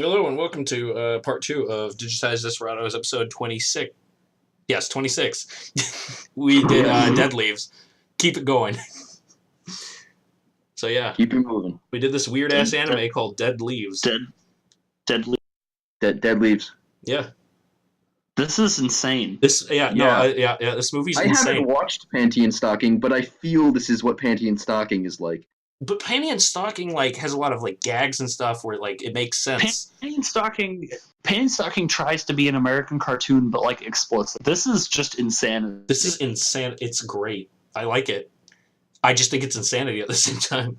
Hello and welcome to part 2 of Digitized Desperadoes, episode 26. Yes, 26. We did Dead Leaves. Keep it going. So yeah, Keep it moving. we did this weird ass anime called Dead Leaves. Dead Leaves. Yeah. This is insane. This this movie's I insane. haven't watched Panty and Stocking, but I feel this is what Panty and Stocking is like. But Panty and Stocking has a lot of gags and stuff where it makes sense. Panty and Stocking tries to be an American cartoon, but explicit. This is just insanity. This is insane. It's great. I like it. I just think it's insanity at the same time.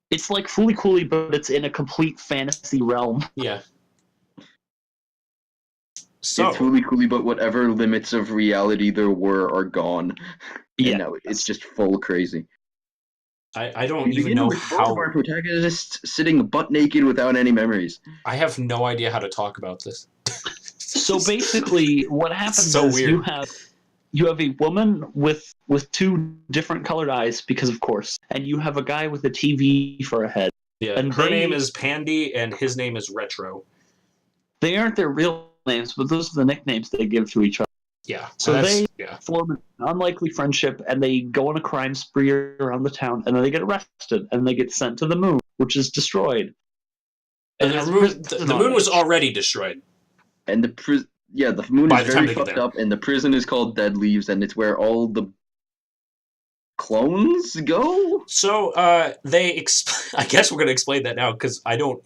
It's like Fooly Cooly, but it's in a complete fantasy realm. Yeah. So It's Fooly Cooly, but whatever limits of reality there were are gone. Yeah, and now it's just full crazy. I don't even know how. Both of our protagonists sitting butt naked without any memories. I have no idea how to talk about this. So basically, what happens is weird. you have a woman with two different colored eyes, because of course, and you have a guy with a TV for a head. Yeah, and her name is Pandy, and his name is Retro. They aren't their real names, but those are the nicknames they give to each other. Yeah. So they form an unlikely friendship, and they go on a crime spree around the town, and then they get arrested, and they get sent to the moon, which is destroyed. And the moon was already destroyed. And the moon By is the time very they get fucked there. up, and the prison is called Dead Leaves, and it's where all the clones go? So I guess we're gonna explain that now because I don't.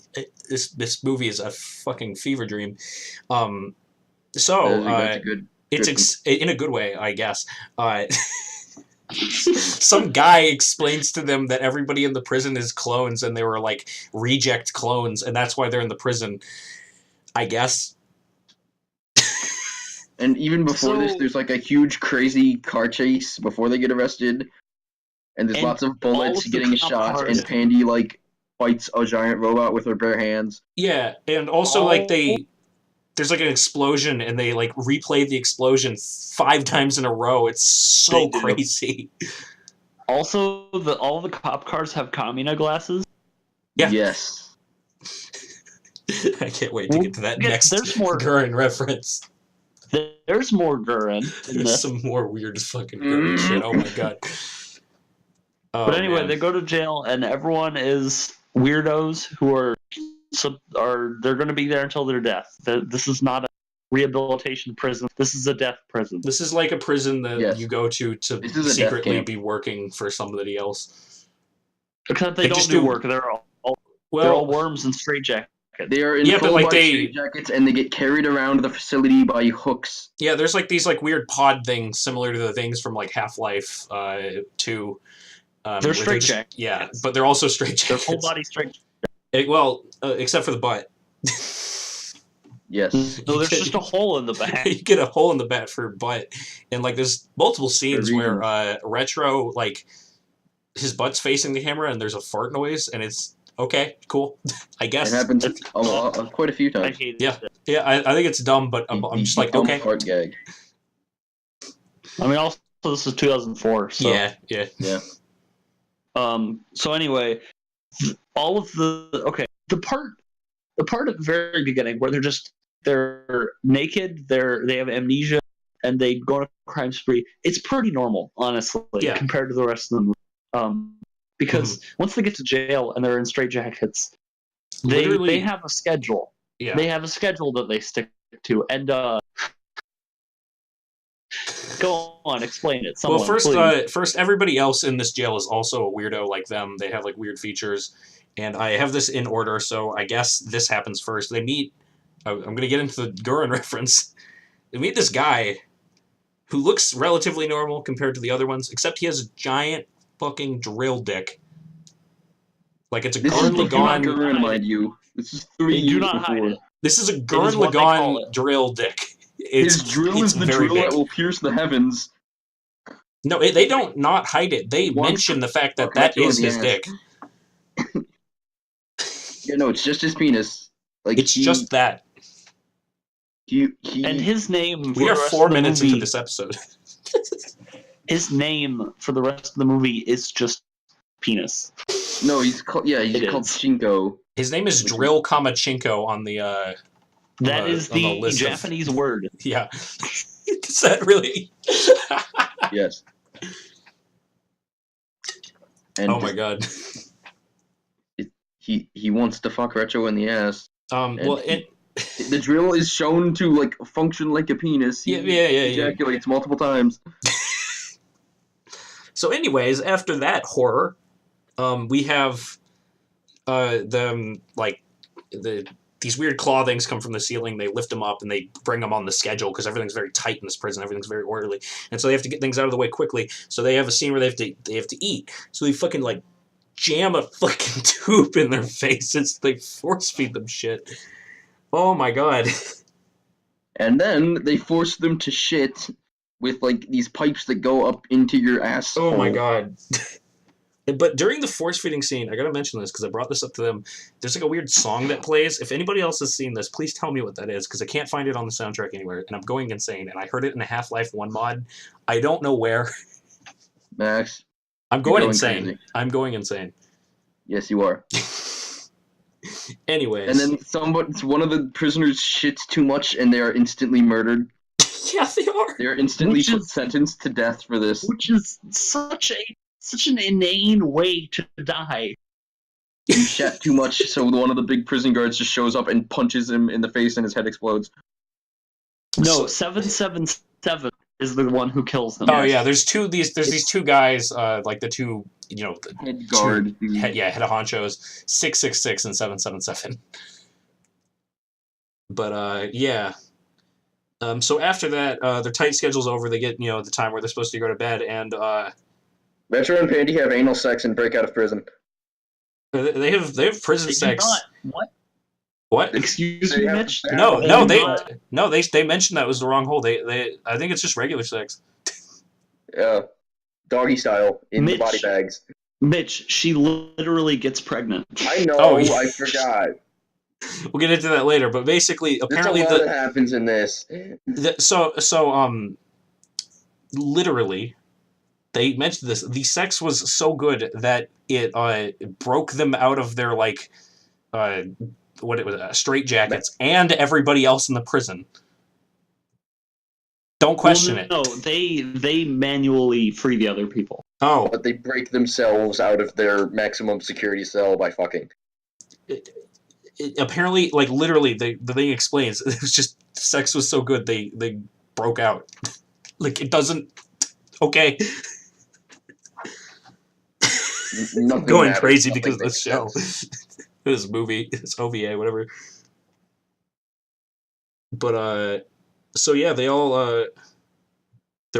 This movie is a fucking fever dream. That's a good. It's in a good way, I guess. Some guy explains to them that everybody in the prison is clones, and they were reject clones, and that's why they're in the prison. I guess. And even before this, there's a huge, crazy car chase before they get arrested, and there's lots of bullets getting shot, and Pandy fights a giant robot with her bare hands. Yeah, and also there's an explosion, and they replay the explosion 5 times in a row. It's so crazy. Also, all the cop cars have Kamina glasses. Yeah. Yes. I can't wait to get to that next there's more Gurren reference. There's more Gurren. There's some more weird fucking Gurren shit. Oh my god. But anyway, they go to jail, and everyone is weirdos who are they're going to be there until their death. This is not a rehabilitation prison. This is a death prison. This is like a prison that you go to secretly be working for somebody else. Except they don't do work. They're all worms and straitjackets. They are in full straitjackets, and they get carried around the facility by hooks. Yeah, there's these weird pod things similar to the things from Half-Life 2. They're straitjackets. Yeah, but they're also straitjackets. They're full body straitjackets. Except for the butt. Yes. No, there's just a hole in the back. You get a hole in the back for butt, and there's multiple scenes where Retro his butt's facing the camera, and there's a fart noise, and it's okay, cool, I guess. It happens quite a few times. I hate it. Yeah. I think it's dumb, but I'm just okay. Fart gag. I mean, also this is 2004. So. Yeah. So anyway, all of the part at the very beginning where they're naked, they have amnesia, and they go on a crime spree. It's pretty normal, honestly, compared to the rest of the movie. Because once they get to jail and they're in straitjackets, they have a schedule. Yeah. They have a schedule that they stick to, and go on, explain it. Someone, first, everybody else in this jail is also a weirdo like them. They have weird features, and I have this in order, so I guess this happens first. They meet. I'm going to get into the Gurren reference. They meet this guy who looks relatively normal compared to the other ones, except he has a giant fucking drill dick. It's a Gurren Lagann. Gurren, mind you. This is 3 years before. This is a Gurren Lagann drill dick. His drill is the drill that will pierce the heavens. No, they don't not hide it. They mention the fact that is his dick. Yeah, no, it's just his penis. It's just that. And his name. We are 4 minutes into this episode. His name for the rest of the movie is just penis. No, he's called Shinko. His name is Drill Kamachinko on the that is the list Japanese word. Yeah. Is that really? Yes. And oh my god. He wants to fuck Retro in the ass. The drill is shown to like function like a penis. He ejaculates multiple times. So, anyways, after that horror, we have these weird claw things come from the ceiling. They lift them up and they bring them on the schedule because everything's very tight in this prison. Everything's very orderly, and so they have to get things out of the way quickly. So they have a scene where they have to eat. So they fucking like jam a fucking tube in their faces. They force feed them shit. Oh my god. And then they force them to shit with like these pipes that go up into your ass. Oh my god. But during the force feeding scene, I gotta mention this because I brought this up to them. There's like a weird song that plays. If anybody else has seen this, please tell me what that is because I can't find it on the soundtrack anywhere, and I'm going insane. And I heard it in a Half-Life 1 mod. I don't know where. Max, I'm going insane. Crazy. I'm going insane. Yes, you are. Anyways. And then one of the prisoners shits too much, and they are instantly murdered. Yeah, they are. They are instantly sentenced to death for this. Which is such an inane way to die. He shat too much, so one of the big prison guards just shows up and punches him in the face, and his head explodes. No, 777 is the one who kills them. Oh yeah, there's these two guys, like the two, head guard, head of honchos, 666 and 777. But yeah. So after that, their tight schedule's over. They get the time where they're supposed to go to bed, and Retro and Pandy have anal sex and break out of prison. They have prison sex. What? Excuse me, Mitch? No, they mentioned that was the wrong hole. I think it's just regular sex. Yeah, doggy style in Mitch, the body bags. Mitch, she literally gets pregnant. I know. I forgot. We'll get into that later, but basically, apparently, that happens in this. Literally, they mentioned this. The sex was so good that it broke them out of their straitjackets and everybody else in the prison. Don't question it. No, they manually free the other people. Oh, but they break themselves out of their maximum security cell by fucking. Apparently, literally, the thing explains it was just sex was so good they broke out. It doesn't. Okay. I'm going crazy because of this show. This movie, this OVA, whatever. But so yeah, they're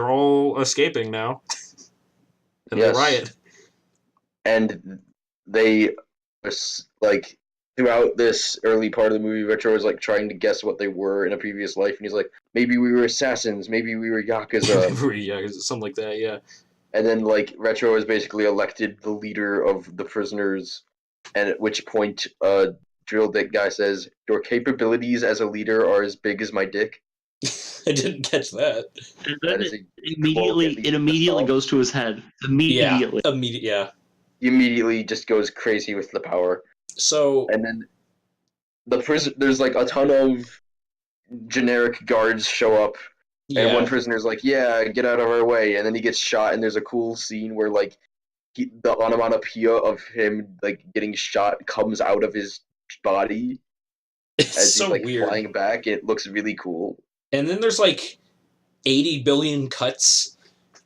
all escaping now, and they riot. And they throughout this early part of the movie, Retro was trying to guess what they were in a previous life, and he's like, maybe we were assassins, maybe we were Yakuza. Something like that, yeah. And then Retro is basically elected the leader of the prisoners, and at which point Drill Dick guy says, your capabilities as a leader are as big as my dick. I didn't catch that. It immediately goes to his head. Immediately. Yeah. He immediately just goes crazy with the power. So, and then there's a ton of generic guards show up, and one prisoner's like, yeah, get out of our way, and then he gets shot, and there's a cool scene where the onomatopoeia of him getting shot comes out of his body as so he's weird. Flying back. It looks really cool. And then there's 80 billion cuts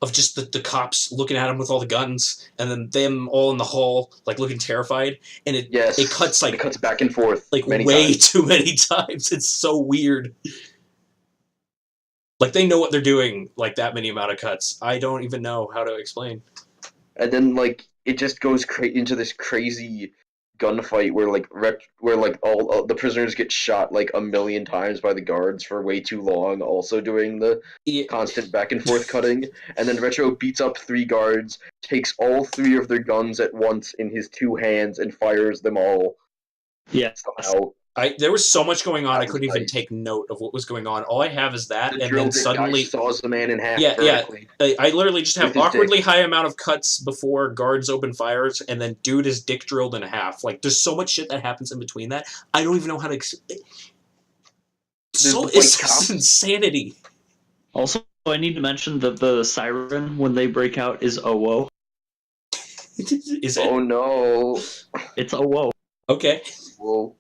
of just the cops looking at him with all the guns, and then them all in the hall, looking terrified. And it cuts it cuts back and forth, way too many times. It's so weird. They know what they're doing. That many amount of cuts. I don't even know how to explain. And then it just goes into this crazy gunfight where all the prisoners get shot a million times by the guards for way too long, also doing the constant back and forth cutting. And then Retro beats up 3 guards, takes all 3 of their guns at once in his 2 hands, and fires them all. Yeah. Somehow. There was so much going on, That I was couldn't even nice. take note of what was going on. All I have is that, The and drill then bit guy suddenly, saws the man in half yeah, vertically. I literally just have With his awkwardly dick. high amount of cuts before guards open fires, and then dude is dick drilled in half. Like, there's so much shit that happens in between that. I don't even know how to. There's the It's white just cops. insanity. Also, I need to mention that the siren when they break out is OO. Is it? Oh no. It's OO. Okay. Whoa.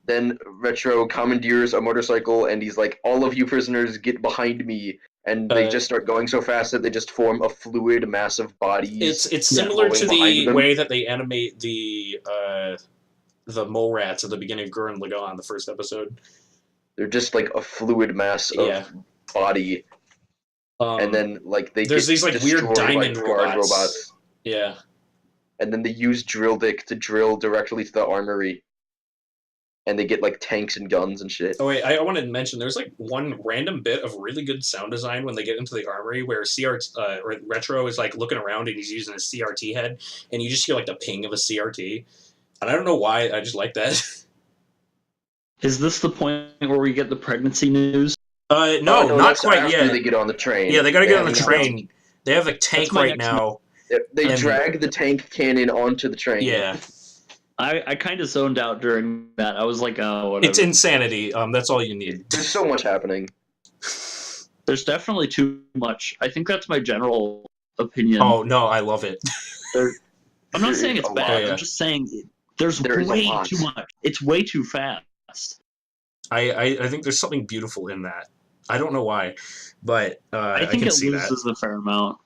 Then Retro commandeers a motorcycle and he's like, all of you prisoners get behind me. And they just start going so fast that they just form a fluid mass of bodies. It's similar to behind the them. way that they animate the mole rats at the beginning of Gurren Lagann, the first episode. They're just like a fluid mass of body. And then like they there's get these like weird destroyed diamond by guard robots. Yeah. And then they use drill dick to drill directly to the armory. And they get like tanks and guns and shit. Oh wait, I wanted to mention there's like one random bit of really good sound design when they get into the armory where Retro is like looking around and he's using a CRT head, and you just hear like the ping of a CRT, and I don't know why, I just like that. Is this the point where we get the pregnancy news? No, not that's quite after yet. They get on the train. Yeah, they gotta get on the train. They have a tank right now. They drag the tank cannon onto the train. Yeah. I kind of zoned out during that. I was like, oh, whatever. It's insanity. That's all you need. There's so much happening. There's definitely too much. I think that's my general opinion. Oh no, I love it. I'm not saying it's bad. Yeah. I'm just saying there's way too much. It's way too fast. I think there's something beautiful in that. I don't know why, but I think can it see loses a fair amount.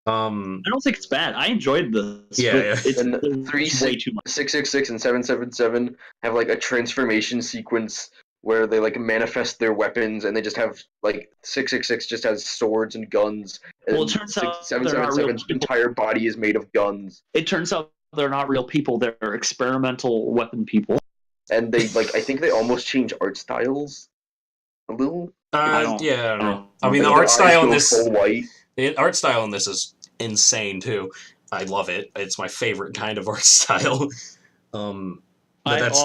I don't think it's bad. I enjoyed this. Yeah. It's and way too much. 666 and 777 have like a transformation sequence where they like manifest their weapons, and they just have like 666 just has swords and guns. And well, it turns out 777's entire body is made of guns. It turns out they're not real people. They're experimental weapon people. And they like I think they almost change art styles a little. I don't know. I mean, the art style in this full white. The art style in this is insane too. I love it. It's my favorite kind of art style. But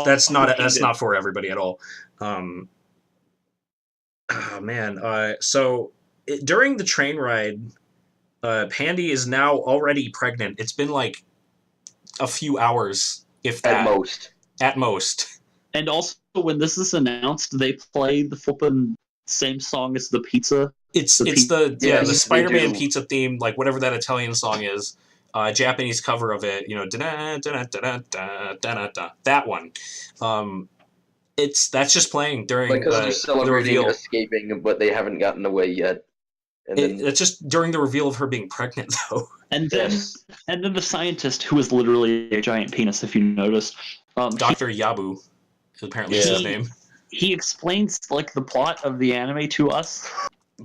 that's not for everybody at all. Oh man. So during the train ride, Pandy is now already pregnant. It's been like a few hours, if that. At most. And also, when this is announced, they play the flippin' same song as the pizza. It's the Spider-Man pizza theme, like whatever that Italian song is, Japanese cover of it, that one. That's just playing during because they're celebrating the reveal. Escaping, but they haven't gotten away yet. And it's just during the reveal of her being pregnant, though. And then the scientist, who is literally a giant penis, if you noticed, Dr. Yabu, apparently is his name. He explains like the plot of the anime to us.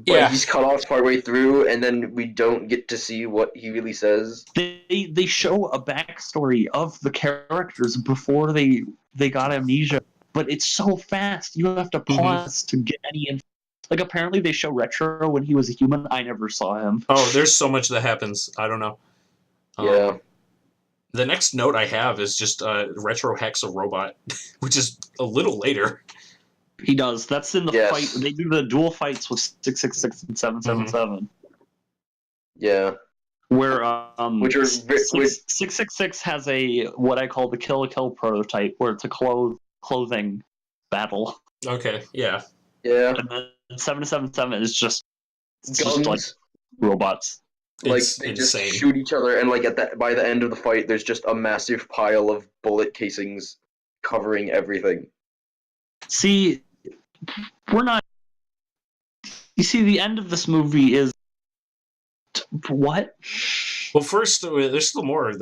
But he's cut off partway through, and then we don't get to see what he really says. They show a backstory of the characters before they got amnesia, but it's so fast you have to pause to get any info. Like apparently they show Retro when he was a human. I never saw him. Oh, there's so much that happens. I don't know. Yeah. The next note I have is just Retro hacks a robot, which is a little later. He does. That's in the fight. They do the dual fights with 666 and 777. Yeah. Where which are 666 has a what I call the Kill a Kill prototype, where it's a clothing battle. Okay. Yeah. Yeah. And then 777 is just guns, like robots. Like they just shoot each other, and like by the end of the fight, there's just a massive pile of bullet casings covering everything. See, we're not. You see, the end of this movie is what? Well, first, there's still more.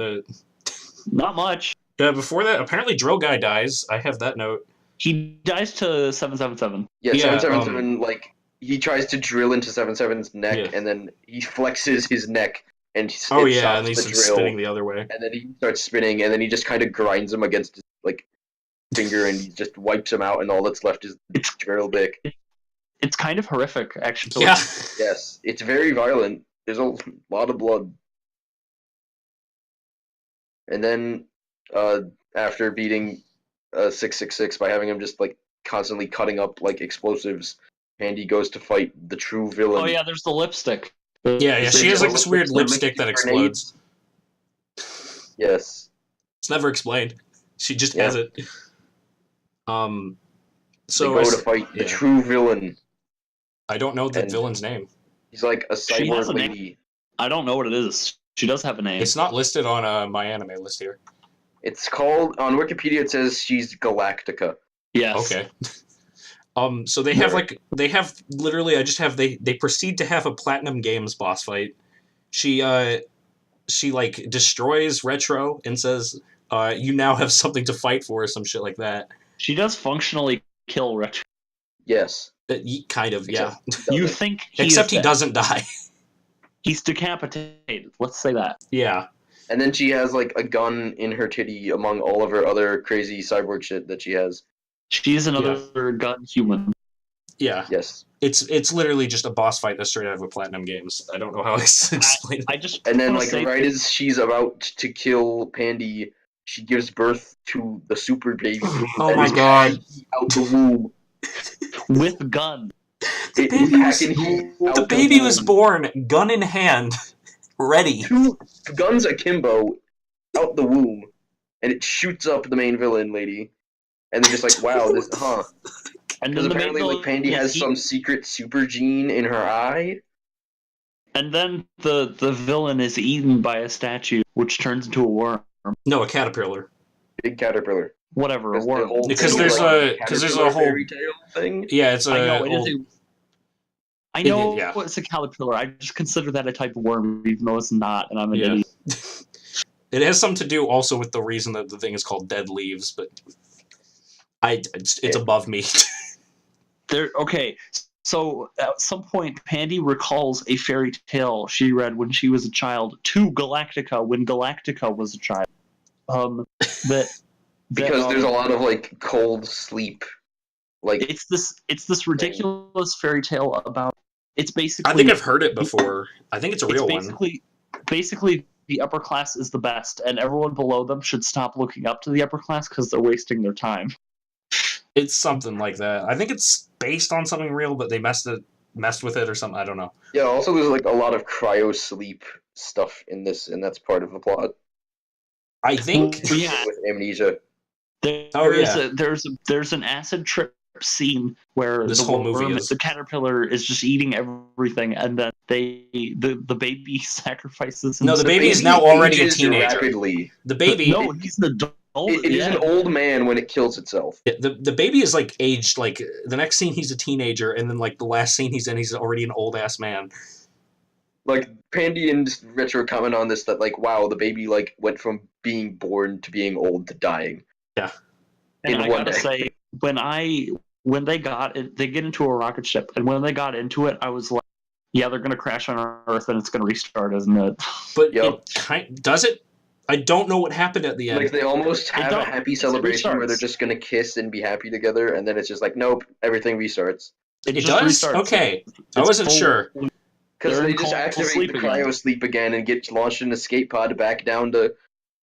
Not much. Before that, apparently, Drill Guy dies. I have that note. He dies to 777. Yeah, 777. Like he tries to drill into 77's neck, and then he flexes his neck, and and he starts spinning the other way. And then he starts spinning, and then he just kind of grinds him against his finger, and he just wipes him out, and all that's left is the drill dick. It's kind of horrific, actually. Yeah. Yes, it's very violent. There's a lot of blood. And then, after beating 666 by having him just like constantly cutting up like explosives. Pandy goes to fight the true villain. Oh yeah, there's the lipstick. Yeah, she has like this weird lipstick that explodes. Yes. It's never explained. She just has it. So they go to fight the true villain. I don't know the villain's name. He's like a cyborg lady. Name. I don't know what it is. She does have a name. It's not listed on my anime list here. It's called on Wikipedia. It says she's Galactica. Yes. Okay. So they have literally. They proceed to have a Platinum Games boss fight. She like destroys Retro and says, "You now have something to fight for," or some shit like that. She does functionally kill Retro. Yes. Kind of, yeah. You think except he doesn't die. He's decapitated. Let's say that. Yeah. And then she has like a gun in her titty among all of her other crazy cyborg shit that she has. She's another gun human. Yeah. Yes. It's literally just a boss fight that's straight out of a Platinum Games. I don't know how I explain it. And then like right as she's about to kill Pandy, she gives birth to the super baby. Oh my god. Out the womb. With gun. The baby was born, gun in hand, ready. 2 guns akimbo out the womb, and it shoots up the main villain lady. And they're just like, wow, this, huh. And then apparently like Pandy has some secret super gene in her eye. And then the villain is eaten by a statue, which turns into a worm. No, a caterpillar. Big caterpillar. Whatever, a worm. Because there's a whole fairy tale thing. Yeah, it's a. I know it's a caterpillar. I just consider that a type of worm, even though it's not, and I'm an idiot. It has something to do also with the reason that the thing is called Dead Leaves, but it's above me. Okay, so at some point, Pandy recalls a fairy tale she read when she was a child to Galactica when Galactica was a child. Because there's a lot of like cold sleep. Like it's this ridiculous fairy tale about. It's basically. I think I've heard it before. I think it's a real one. Basically, the upper class is the best, and everyone below them should stop looking up to the upper class because they're wasting their time. It's something like that. I think it's based on something real, but they messed with it or something. I don't know. Yeah. Also, there's like a lot of cryo sleep stuff in this, and that's part of the plot. I think. With amnesia. There's an acid trip scene where this whole movie is the caterpillar is just eating everything, and then the baby sacrifices. No, the baby is now already a teenager. Rapidly. The baby. No, he's an adult. It is an old man when it kills itself. Yeah, the baby is like aged. Like the next scene, he's a teenager, and then like the last scene he's already an old ass man. Like Pandy and Retro comment on this that like wow, the baby like went from being born to being old to dying. Yeah. And I gotta say, when they got it, they get into a rocket ship, and when they got into it, I was like, yeah, they're gonna crash on Earth and it's gonna restart, isn't it? But does it? I don't know what happened at the end. Like they almost have a happy celebration where they're just gonna kiss and be happy together, and then it's just like, nope, everything restarts. It does? Restarts. Okay. I wasn't sure. Because they just activate the cryo sleep again and get launched in an escape pod back down to.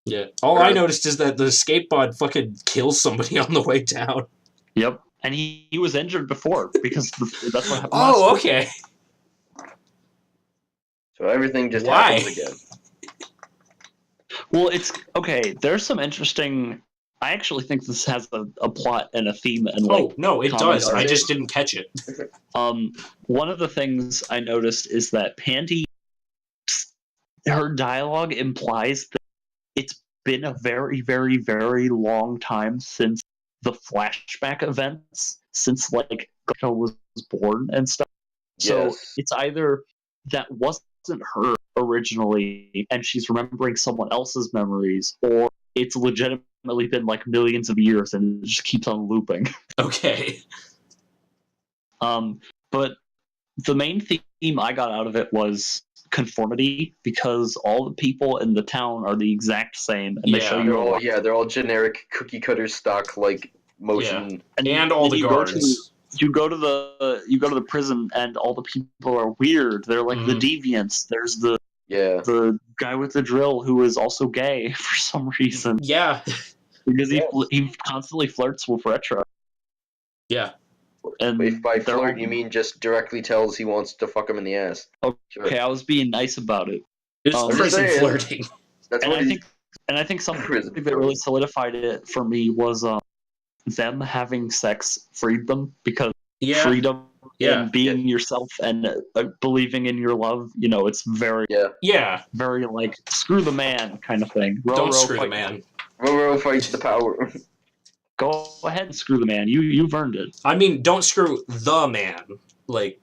Yeah. All I noticed is that the escape pod fucking kills somebody on the way down. Yep. And he was injured before because that's what happened. Oh, okay. So everything just happens again. Well, it's okay. There's some interesting. I actually think this has a plot and a theme and no, it does. I just didn't catch it. One of the things I noticed is that Pandy, her dialogue implies that it's been a very, very, very long time since the flashback events, since like Goku was born and stuff. So it's either that wasn't her originally and she's remembering someone else's memories, or it's legitimately been like millions of years and it just keeps on looping. Okay. But the main theme I got out of it was conformity, because all the people in the town are the exact same, and they show you they're all generic cookie cutter stock like motion, and all the guards. You go to the prison, and all the people are weird. They're like the deviants. There's the guy with the drill who is also gay for some reason. Yeah. because he constantly flirts with Retro. Yeah. And if by flirt you mean just directly tells he wants to fuck him in the ass. Okay, Sure. I was being nice about it. It's prison saying. flirting. That's And what I think something prison that really solidified it for me was them having sex freed them, because freedom and being yourself and believing in your love, it's very very like screw the man kind of thing. Don't screw the man. Row fight the power. Go ahead and screw the man. You've earned it. I mean, don't screw the man. Like,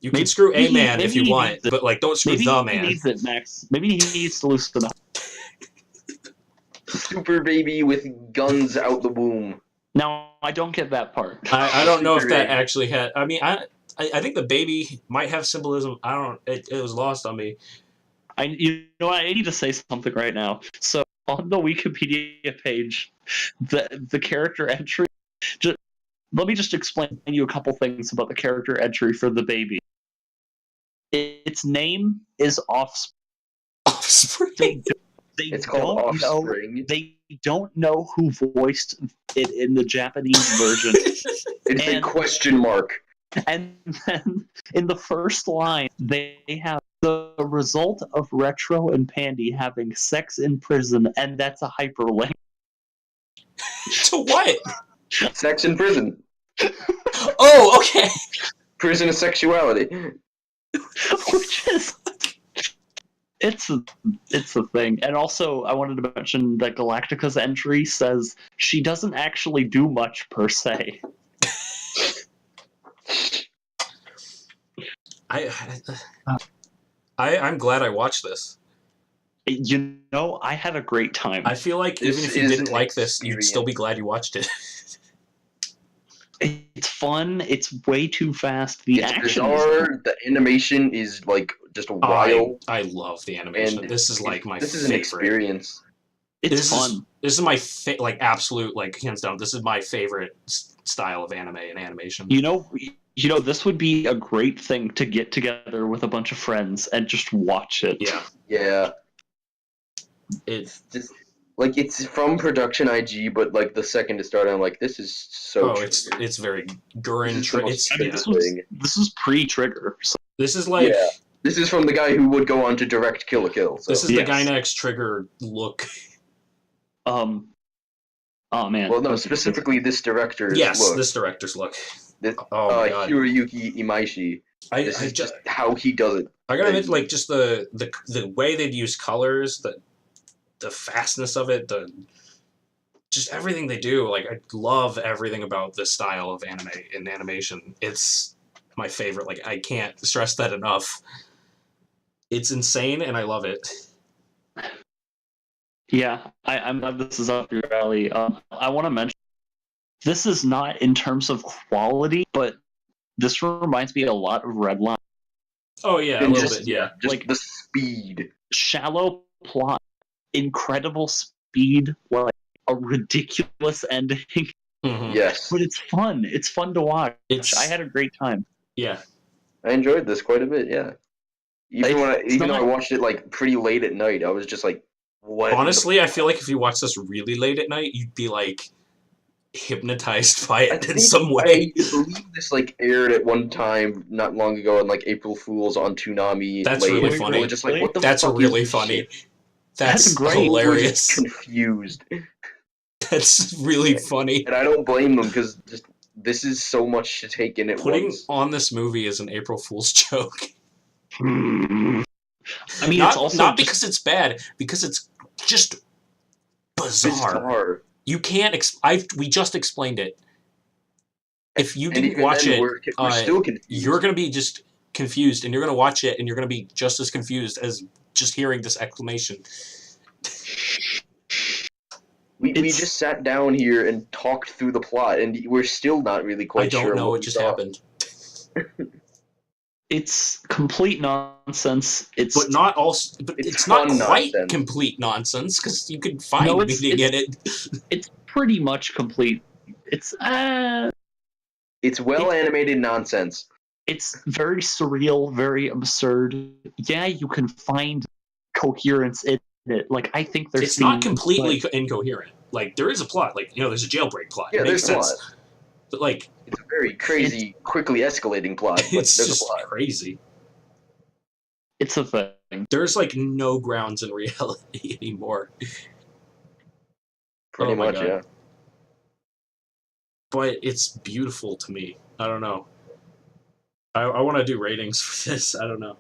you can screw a man if you want, but like, don't screw the man. Maybe he needs it, Max. Maybe he needs to loosen up. Super baby with guns out the womb. Now, I don't get that part. I don't know if that actually had. I mean, I think the baby might have symbolism. I don't. It was lost on me. I need to say something right now. So on the Wikipedia page, the character entry. Let me just explain to you a couple things about the character entry for the baby. Its name is Offspring. Offspring. It's called Offspring. They don't know who voiced it in the Japanese version. It's a question mark. And then in the first line, they have the result of Retro and Pandy having sex in prison, and that's a hyperlink. To what? Sex in prison. Oh, okay. Prison of sexuality. Which is... It's a thing. And also, I wanted to mention that Galactica's entry says she doesn't actually do much per se. I'm glad I watched this. I had a great time. I feel like even if you didn't like this, you'd still be glad you watched it. It's fun. It's way too fast. The action bizarre. The animation is like just wild. I love the animation. And this is like my favorite. This is an experience. It's fun. This is my absolute hands down. This is my favorite style of anime and animation. This would be a great thing to get together with a bunch of friends and just watch it. Yeah. It's just like it's from Production IG, but like the second it started, I'm like, this is so. Oh, it's very Gurren. This is pre-Trigger. So. This is like this is from the guy who would go on to direct Kill la Kill. So. This is the Gainax Trigger look. Oh man. Well, no, specifically this director's look. This director's look. My God. Hiroyuki Imaishi. This is just how he does it. I gotta admit, like, just the way they'd use colors, the fastness of it, just everything they do. Like, I love everything about this style of anime and animation. It's my favorite. Like, I can't stress that enough. It's insane, and I love it. Yeah, I'm glad this is up your alley. I want to mention, this is not in terms of quality, but this reminds me a lot of Redline. Oh yeah, a little bit. Yeah, just like the speed, shallow plot, incredible speed, like a ridiculous ending. Mm-hmm. Yes, but it's fun. It's fun to watch. I had a great time. Yeah, I enjoyed this quite a bit. Yeah, even though I watched it like pretty late at night, I was just like, what? Honestly, I feel like if you watch this really late at night, you'd be like hypnotized by it in some way. I believe this like aired at one time not long ago on like April Fools on Toonami. That's really funny. Just like, what the That's fuck really is funny. Shit? That's great. Hilarious. Confused. That's really funny. And I don't blame them because just this is so much to take in at Putting once. on this movie is an April Fool's joke. I mean, it's also not because it's bad, because it's just bizarre. You can't. We just explained it. If you didn't watch it, we're still confused. You're going to be just confused, and you're going to watch it, and you're going to be just as confused as just hearing this exclamation. We just sat down here and talked through the plot, and we're still not really quite sure. I don't know what just happened. It's complete nonsense. It's not quite complete nonsense because you can find meaning in it. It's pretty much complete. It's well animated nonsense. It's very surreal, very absurd. Yeah, you can find coherence in it. Like I think there's. It's not completely incoherent. Like, there is a plot. Like, there's a jailbreak plot. Yeah, It makes there's sense. plot. But, like... It's a very crazy, quickly escalating plot, but it's there's just a plot. crazy. It's a thing. There's, like, no grounds in reality anymore. Pretty much, God. yeah. But it's beautiful to me. I don't know. I want to do ratings for this. I don't know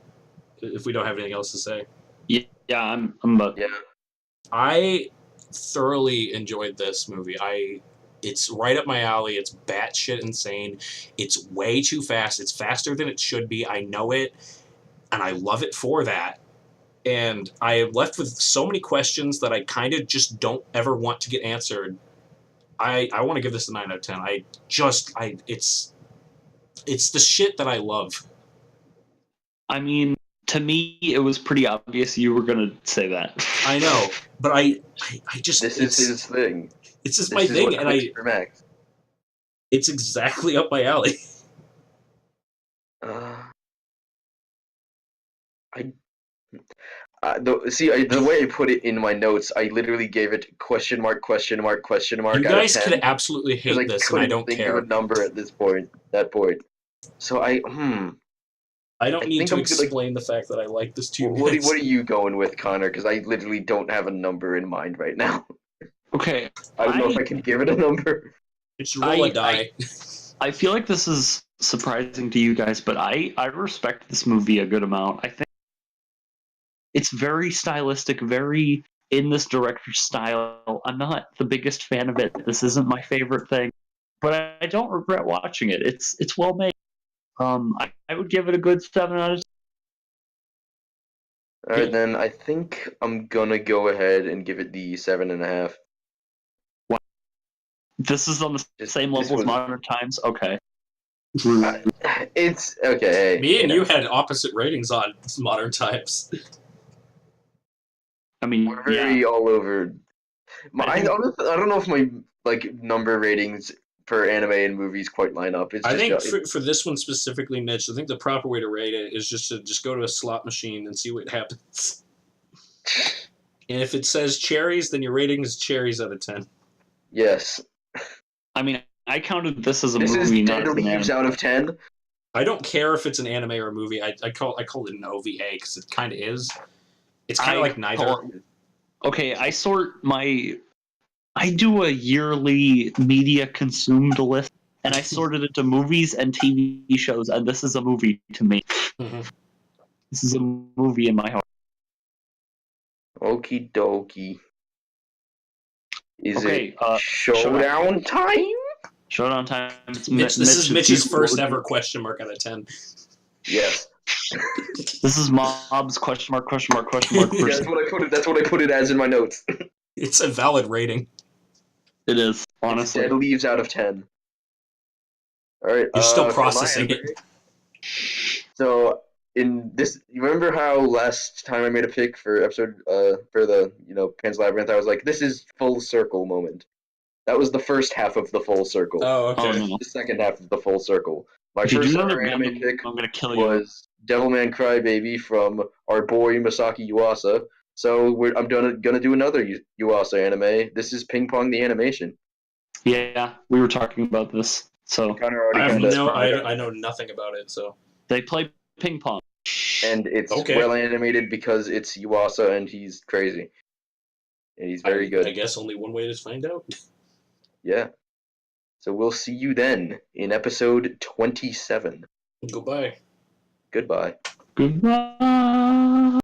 if we don't have anything else to say. Yeah, I'm about. Yeah. I thoroughly enjoyed this movie. It's right up my alley. It's batshit insane. It's way too fast. It's faster than it should be. I know it, and I love it for that. And I am left with so many questions that I kind of just don't ever want to get answered. I want to give this a 9 out of 10. It's the shit that I love. I mean, to me, it was pretty obvious you were going to say that. I know, but I just... This is his thing. It's just my thing, and it's exactly up my alley. The way I put it in my notes, I literally gave it question mark. You guys could absolutely hate this, and I don't care. I couldn't think of a number at that point. So I don't need to explain the fact that I like this too much. What are you going with, Connor? Because I literally don't have a number in mind right now. Okay. I don't know if I can give it a number. It's roll a die. I feel like this is surprising to you guys, but I respect this movie a good amount. I think it's very stylistic, very in this director's style. I'm not the biggest fan of it. This isn't my favorite thing, but I don't regret watching it. It's well made. I would give it a good 7 out of 10. Alright, then I think I'm gonna go ahead and give it the 7.5. Wow. This is on the same level as Modern Times? Okay. It's okay. Me and you had opposite ratings on Modern Times. I mean, we're very all over. I don't know if my number ratings for anime and movies quite line up. I think for this one specifically, Mitch, I think the proper way to rate it is just to go to a slot machine and see what happens. And if it says cherries, then your rating is cherries out of 10. Yes. I mean, I counted this as a movie. This is not dead leaves out of 10. I don't care if it's an anime or a movie. I call it an OVA because it kind of is. It's kind of like neither. Okay, I do a yearly media consumed list, and I sorted it to movies and TV shows, and this is a movie to me. Mm-hmm. This is a movie in my heart. Okie dokie. Is it showdown time? Showdown time. This is Mitch's first ever question mark out of 10. Yes. This is Mob's question mark. That's what I put it as in my notes. It's a valid rating. It is, honestly. It's dead leaves out of 10. All right. You're still processing it. So in this, you remember how last time I made a pick for episode for the Pan's Labyrinth, I was like, this is full circle moment. That was the first half of the full circle. Oh, okay. Oh, no. The second half of the full circle. My first ever anime pick was Devilman Crybaby from our boy Masaki Yuasa. So I'm gonna do another Yuasa anime. This is Ping Pong the Animation. Yeah, we were talking about this. So I know nothing about it. So they play ping pong, and it's well animated because it's Yuasa and he's crazy, and he's very good. I guess only one way to find out. Yeah. So we'll see you then in episode 27. Goodbye. Goodbye. Goodbye.